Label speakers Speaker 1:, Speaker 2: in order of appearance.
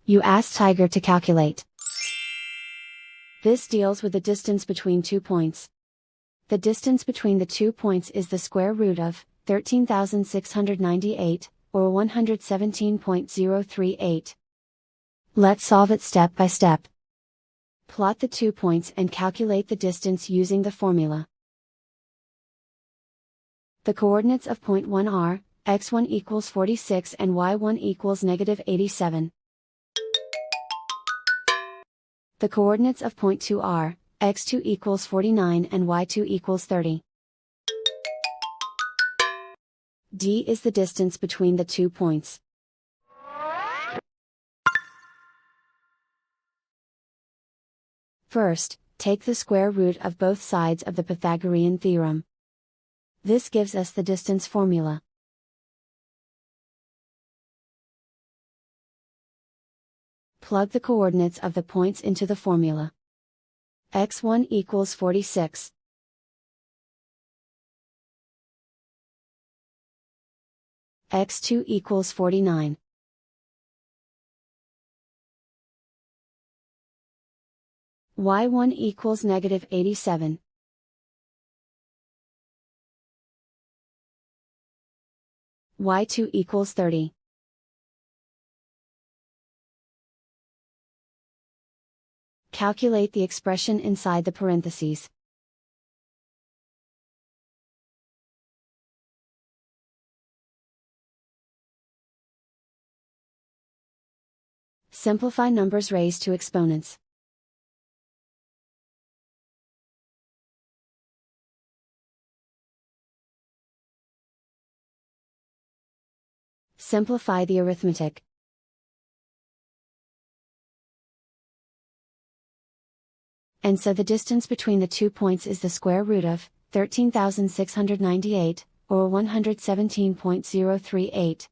Speaker 1: You ask Tiger to calculate. This deals with the distance between 2 points. The distance between the 2 points is the square root of 13,698, or 117.038. Let's solve it step by step. Plot the 2 points and calculate the distance using the formula. The coordinates of point 1 are, x1 equals 46 and y1 equals -87. The coordinates of point 2 are, x2 equals 49 and y2 equals 30. D is the distance between the 2 points. First, take the square root of both sides of the Pythagorean theorem. This gives us the distance formula. Plug the coordinates of the points into the formula. x1 equals 46. x2 equals 49. y1 equals -87. y2 equals 30. Calculate the expression inside the parentheses. Simplify numbers raised to exponents. Simplify the arithmetic. And so the distance between the 2 points is the square root of 13,698, or 117.038.